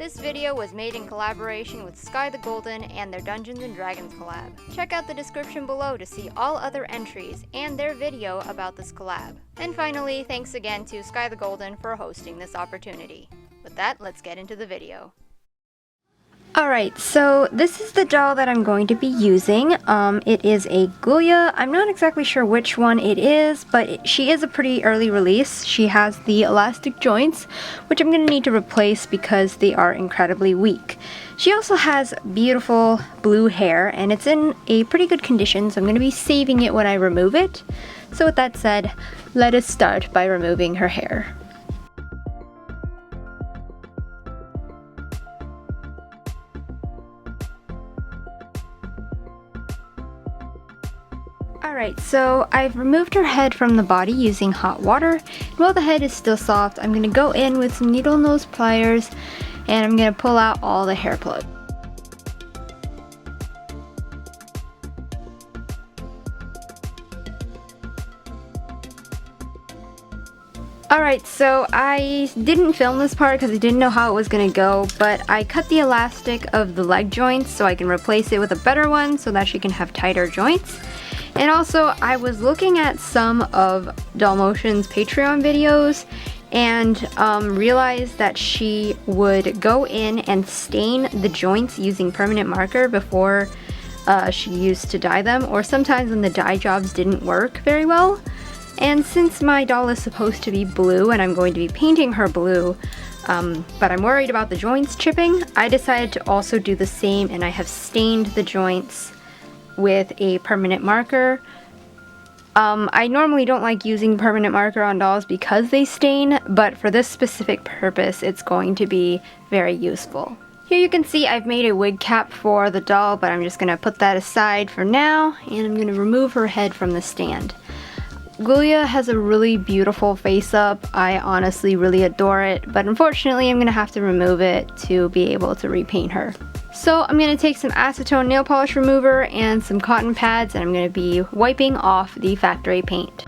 This video was made in collaboration with Sky the Golden and their Dungeons & Dragons collab. Check out the description below to see all other entries and their video about this collab. And finally, thanks again to Sky the Golden for hosting this opportunity. With that, let's get into the video. Alright, so this is the doll that I'm going to be using. It is a Ghoulia. I'm not exactly sure which one it is, but she is a pretty early release. She has the elastic joints, which I'm going to need to replace because they are incredibly weak. She also has beautiful blue hair, and it's in a pretty good condition, so I'm going to be saving it when I remove it. So with that said, let us start by removing her hair. Alright, so I've removed her head from the body using hot water. And while the head is still soft, I'm going to go in with some needle nose pliers and I'm going to pull out all the hair plug. Alright, so I didn't film this part because I didn't know how it was going to go, but I cut the elastic of the leg joints so I can replace it with a better one so that she can have tighter joints. And also, I was looking at some of Dollmotion's Patreon videos and realized that she would go in and stain the joints using permanent marker before she used to dye them, or sometimes when the dye jobs didn't work very well. And since my doll is supposed to be blue and I'm going to be painting her blue, but I'm worried about the joints chipping, I decided to also do the same, and I have stained the joints with a permanent marker. I normally don't like using permanent marker on dolls because they stain, but for this specific purpose it's going to be very useful. Here you can see I've made a wig cap for the doll, but I'm just going to put that aside for now, and I'm going to remove her head from the stand. Ghoulia has a really beautiful face up. I honestly really adore it, but unfortunately I'm going to have to remove it to be able to repaint her. So I'm going to take some acetone nail polish remover and some cotton pads, and I'm going to be wiping off the factory paint.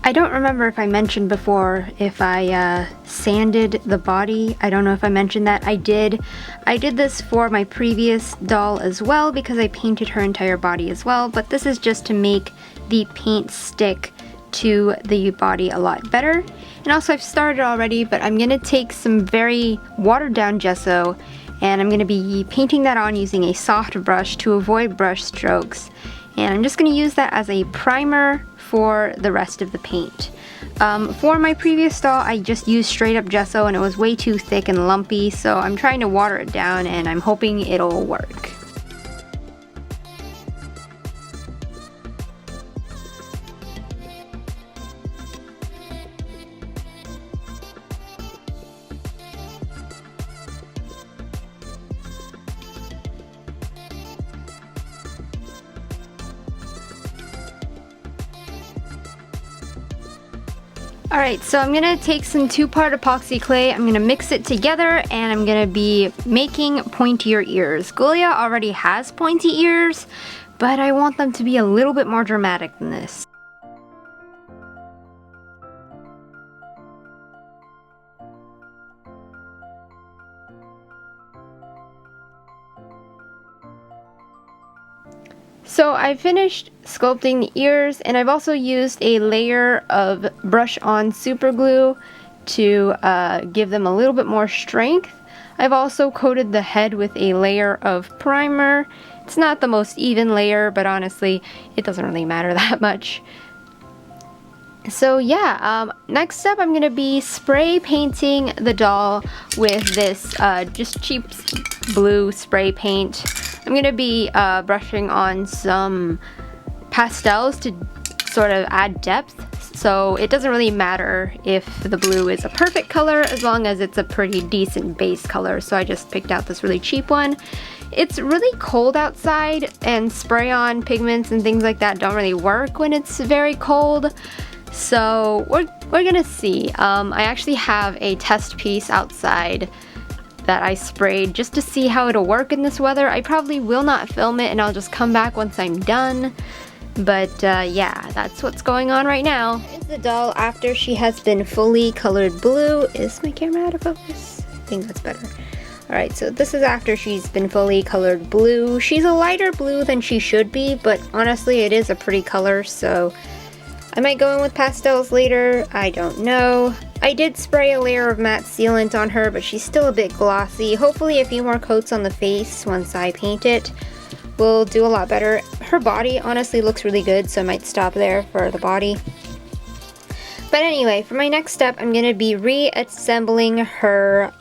I don't remember if I mentioned before if I sanded the body. I don't know if I mentioned that. I did. I did this for my previous doll as well because I painted her entire body as well, but this is just to make the paint stick to the body a lot better. And also I've started already, but I'm going to take some very watered down gesso and I'm going to be painting that on using a soft brush to avoid brush strokes. And I'm just going to use that as a primer for the rest of the paint. For my previous doll, I just used straight up gesso and it was way too thick and lumpy, so I'm trying to water it down and I'm hoping it'll work. Alright, so I'm going to take some 2-part epoxy clay, I'm going to mix it together, and I'm going to be making pointier ears. Ghoulia already has pointy ears, but I want them to be a little bit more dramatic than this. So I finished sculpting the ears, and I've also used a layer of brush on super glue to give them a little bit more strength. I've also coated the head with a layer of primer. It's not the most even layer, but honestly it doesn't really matter that much. So yeah, next up I'm going to be spray painting the doll with this just cheap blue spray paint. I'm going to be brushing on some pastels to sort of add depth, so it doesn't really matter if the blue is a perfect color as long as it's a pretty decent base color, so I just picked out this really cheap one. It's really cold outside, and spray-on pigments and things like that don't really work when it's very cold, so we're gonna see. I actually have a test piece outside that I sprayed just to see how it'll work in this weather. I probably will not film it and I'll just come back once I'm done. But yeah, that's what's going on right now. Here's the doll after she has been fully colored blue. Is my camera out of focus? I think that's better. Alright, so this is after she's been fully colored blue. She's a lighter blue than she should be, but honestly it is a pretty color, so I might go in with pastels later. I don't know. I did spray a layer of matte sealant on her, but she's still a bit glossy. Hopefully a few more coats on the face once I paint it will do a lot better. Her body honestly looks really good, so I might stop there for the body. But anyway, for my next step, I'm going to be reassembling her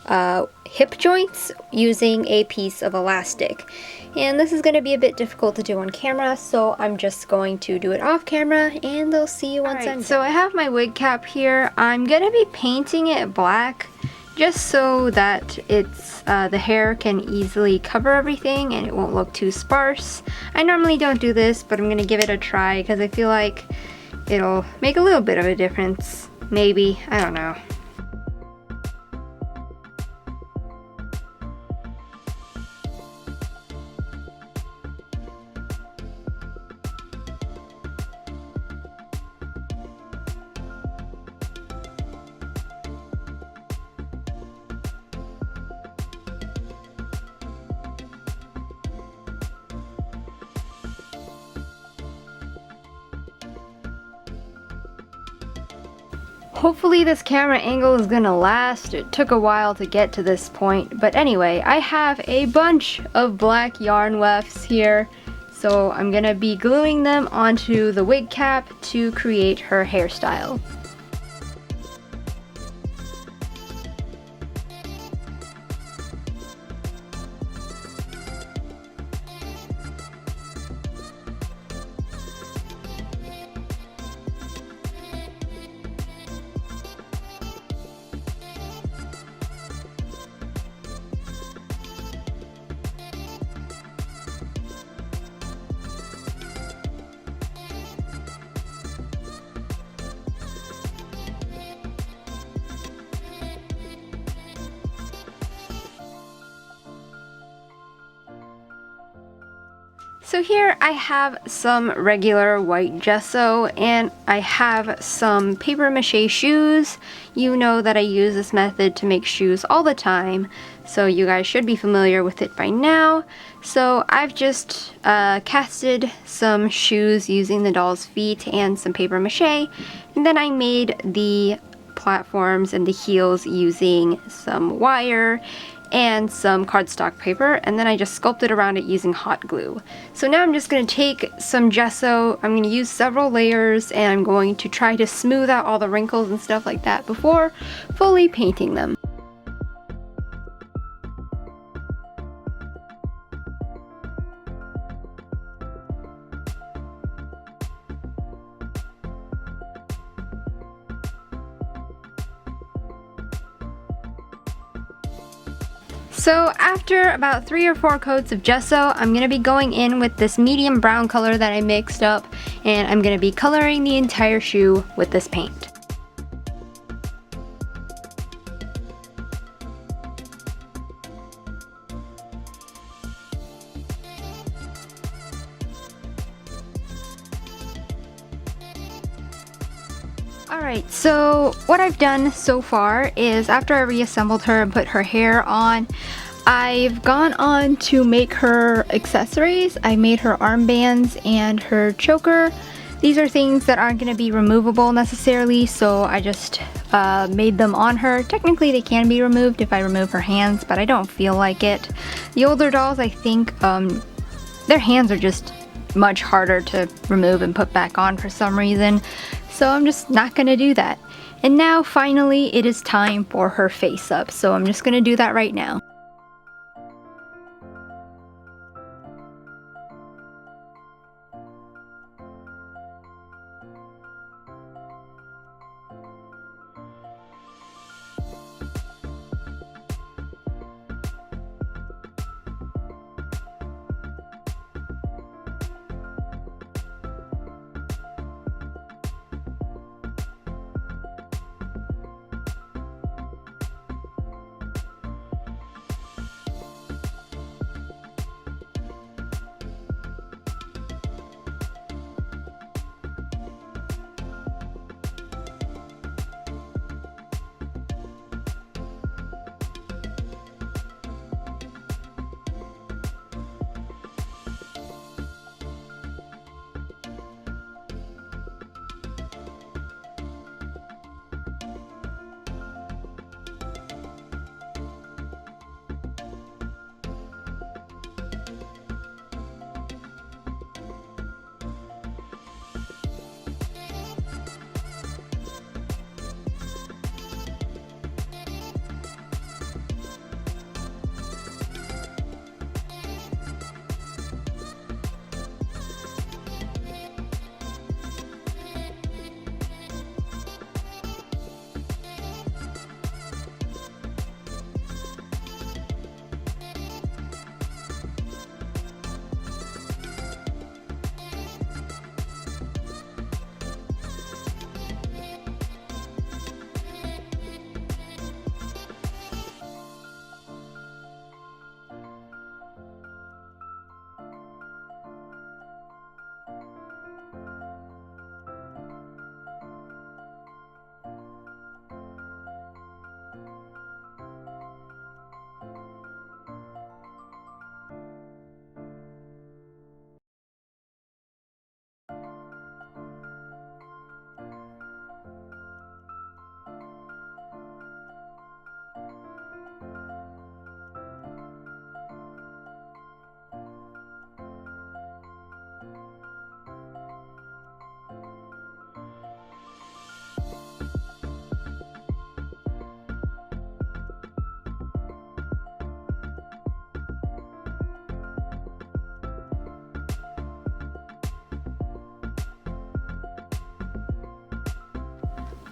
hip joints using a piece of elastic. And this is going to be a bit difficult to do on camera, so I'm just going to do it off camera, and I'll see you once I'm done. So I have my wig cap here. I'm going to be painting it black, just so that it's the hair can easily cover everything and it won't look too sparse. I normally don't do this, but I'm gonna give it a try because I feel like it'll make a little bit of a difference. Maybe, I don't know. Hopefully this camera angle is gonna last. It took a while to get to this point, but anyway, I have a bunch of black yarn wefts here, so I'm gonna be gluing them onto the wig cap to create her hairstyle. So here I have some regular white gesso and I have some paper mache shoes. You know that I use this method to make shoes all the time, so you guys should be familiar with it by now. So I've just casted some shoes using the doll's feet and some paper mache, and then I made the platforms and the heels using some wire and some cardstock paper, and then I just sculpted around it using hot glue. So now I'm just going to take some gesso, I'm going to use several layers, and I'm going to try to smooth out all the wrinkles and stuff like that before fully painting them. So after about 3 or 4 coats of gesso, I'm going to be going in with this medium brown color that I mixed up, and I'm going to be coloring the entire shoe with this paint. Alright, so what I've done so far is after I reassembled her and put her hair on, I've gone on to make her accessories. I made her armbands and her choker. These are things that aren't going to be removable necessarily, so I just made them on her. Technically they can be removed if I remove her hands, but I don't feel like it. The older dolls, I think their hands are just much harder to remove and put back on for some reason, so I'm just not gonna do that. And now finally it is time for her face up, so I'm just gonna do that right now.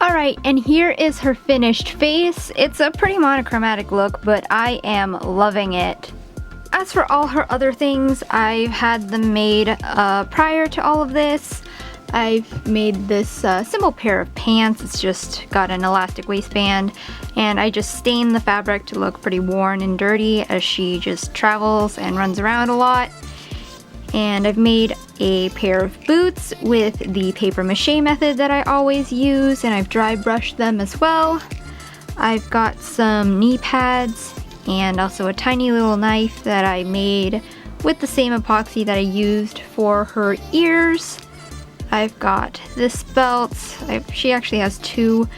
Alright, and here is her finished face. It's a pretty monochromatic look, but I am loving it. As for all her other things, I've had them made prior to all of this. I've made this simple pair of pants. It's just got an elastic waistband, and I just stained the fabric to look pretty worn and dirty as she just travels and runs around a lot. And I've made a pair of boots with the paper mache method that I always use, and I've dry brushed them as well. I've got some knee pads and also a tiny little knife that I made with the same epoxy that I used for her ears. I've got this belt. She actually has two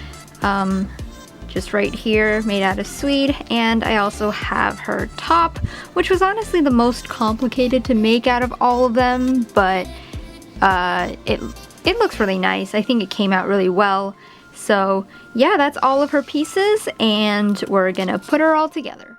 just right here, made out of suede, and I also have her top, which was honestly the most complicated to make out of all of them, but it looks really nice. I think it came out really well. So yeah, that's all of her pieces, and we're gonna put her all together.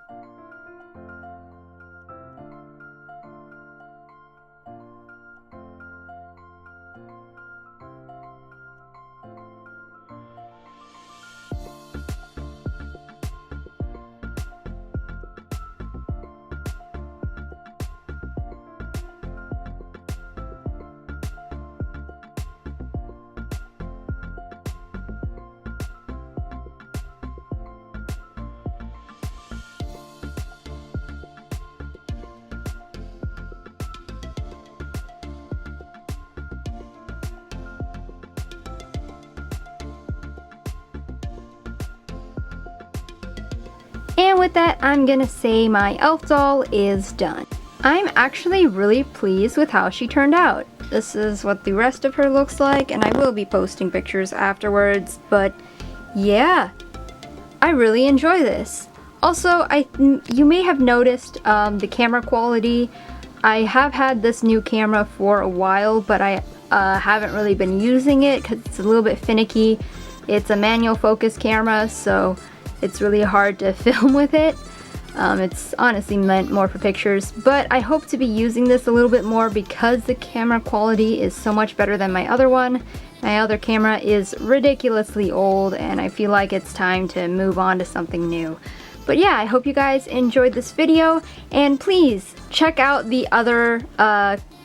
And with that, I'm gonna say my elf doll is done. I'm actually really pleased with how she turned out. This is what the rest of her looks like, and I will be posting pictures afterwards, but yeah, I really enjoy this. Also, you may have noticed the camera quality. I have had this new camera for a while, but I haven't really been using it because it's a little bit finicky. It's a manual focus camera, so it's really hard to film with it. It's honestly meant more for pictures, but I hope to be using this a little bit more because the camera quality is so much better than my other one. My other camera is ridiculously old, and I feel like it's time to move on to something new. But yeah, I hope you guys enjoyed this video, and please check out the other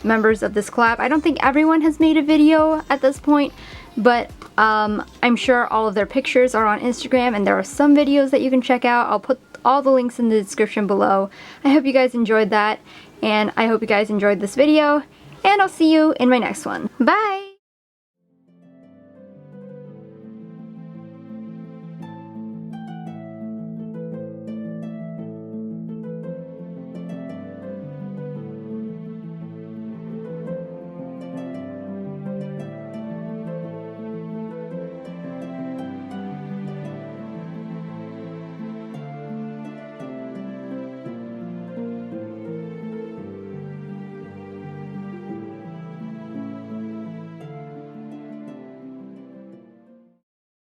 members of this collab. I don't think everyone has made a video at this point, but I'm sure all of their pictures are on Instagram, and there are some videos that you can check out. I'll put all the links in the description below. I hope you guys enjoyed that, and I hope you guys enjoyed this video, and I'll see you in my next one. Bye!